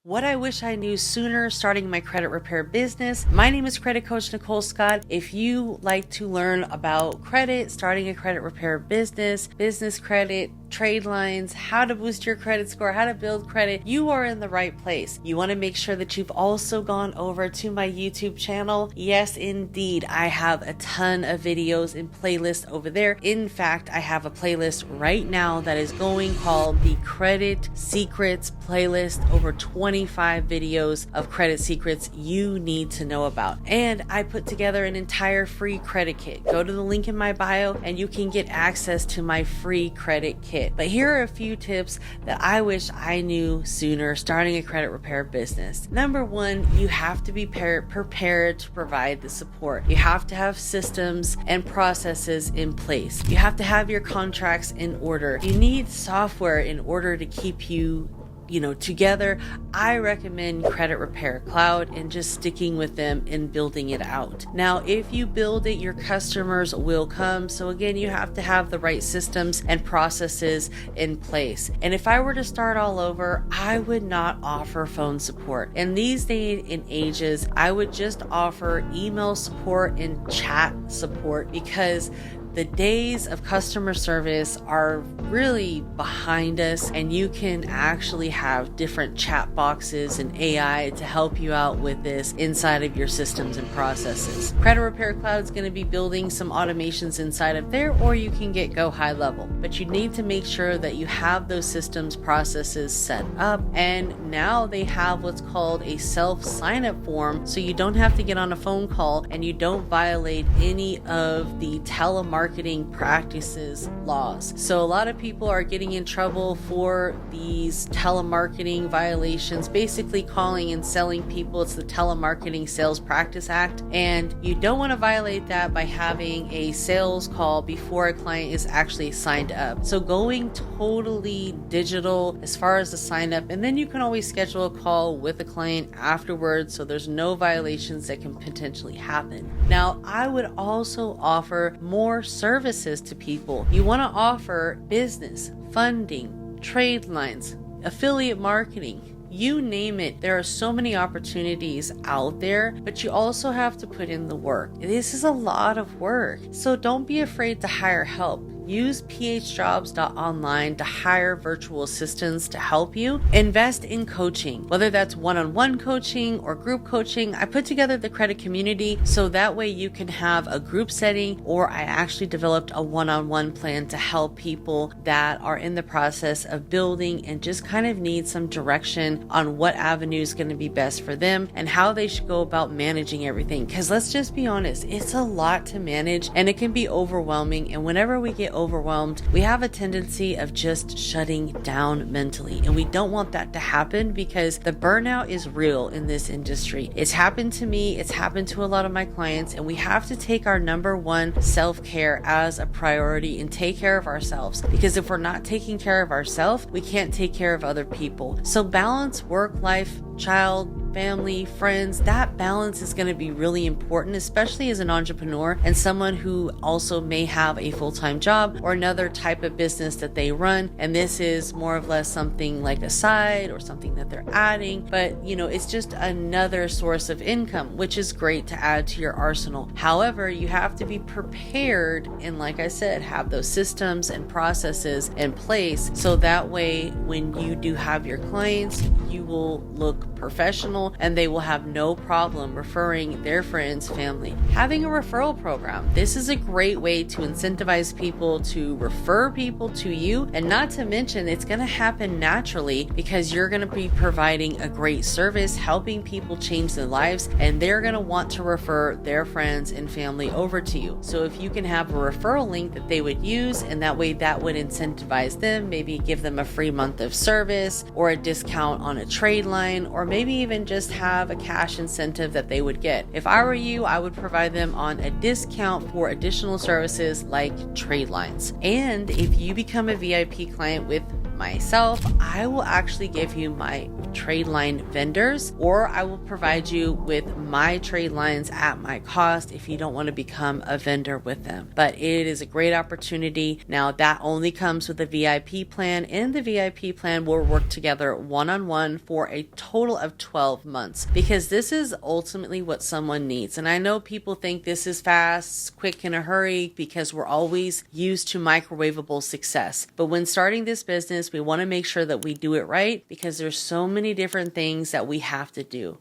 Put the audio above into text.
What I wish I knew sooner starting my credit repair business. My name is Credit Coach Nicole Scott. If you like to learn about credit, starting a credit repair business, business credit, trade lines, how to boost your credit score, how to build credit, you are in the right place. You want to make sure that you've also gone over to my YouTube channel. Yes, indeed. I have a ton of videos and playlists over there. In fact, I have a playlist right now that is going called the Credit Secrets playlist. Over 25 videos of credit secrets you need to know about. And I put together an entire free credit kit. Go to the link in my bio and you can get access to my free credit kit. But here are a few tips that I wish I knew sooner starting a credit repair business. Number one, you have to be prepared to provide the support. You have to have systems and processes in place. You have to have your contracts in order. You need software in order to keep you together. I recommend Credit Repair Cloud and just sticking with them and building it out. Now, if you build it, your customers will come. So again, you have to have the right systems and processes in place. And if I were to start all over, I would not offer phone support. In these days and ages, I would just offer email support and chat support, because the days of customer service are really behind us, and you can actually have different chat boxes and AI to help you out with this inside of your systems and processes. Credit Repair Cloud is going to be building some automations inside of there, or you can go high level. But you need to make sure that you have those systems processes set up, and now they have what's called a self sign-up form, so you don't have to get on a phone call and you don't violate any of the telemarketing practices laws. So a lot of people are getting in trouble for these telemarketing violations, basically calling and selling people. It's the Telemarketing Sales Practice Act, and you don't want to violate that by having a sales call before a client is actually signed up. So going totally digital as far as the sign up, and then you can always schedule a call with the client afterwards, so there's no violations that can potentially happen. Now, I would also offer more services to people. You want to offer business, funding, trade lines, affiliate marketing, you name it. There are so many opportunities out there, but you also have to put in the work. This is a lot of work. So don't be afraid to hire help. Use phjobs.online to hire virtual assistants to help you. Invest in coaching, whether that's one-on-one coaching or group coaching. I put together the credit community so that way you can have a group setting, or I actually developed a one-on-one plan to help people that are in the process of building and just kind of need some direction on what avenue is going to be best for them and how they should go about managing everything. Because let's just be honest, it's a lot to manage and it can be overwhelming. And whenever we get overwhelmed, we have a tendency of just shutting down mentally, and we don't want that to happen, because the burnout is real in this industry. It's happened to me, it's happened to a lot of my clients, and we have to take our number one self-care as a priority and take care of ourselves, because if we're not taking care of ourselves, we can't take care of other people. So balance work, life, child, family, friends. That balance is going to be really important, especially as an entrepreneur and someone who also may have a full-time job or another type of business that they run. And this is more or less something like a side or something that they're adding, but it's just another source of income, which is great to add to your arsenal. However, you have to be prepared and, like I said, have those systems and processes in place, so that way when you do have your clients, you will look professional and they will have no problem referring their friends, family. Having a referral program. This is a great way to incentivize people to refer people to you, and not to mention it's going to happen naturally because you're going to be providing a great service, helping people change their lives, and they're going to want to refer their friends and family over to you. So if you can have a referral link that they would use, and that way that would incentivize them, maybe give them a free month of service or a discount on a trade line, or maybe even just have a cash incentive that they would get. If I were you, I would provide them on a discount for additional services like trade lines. And if you become a VIP client with myself, I will actually give you my Tradeline vendors, or I will provide you with my trade lines at my cost if you don't want to become a vendor with them. But it is a great opportunity. Now that only comes with a VIP plan. In the VIP plan, we'll work together one-on-one for a total of 12 months, because this is ultimately what someone needs. And I know people think this is fast, quick, in a hurry, because we're always used to microwavable success. But when starting this business, we want to make sure that we do it right, because there's so many different things that we have to do.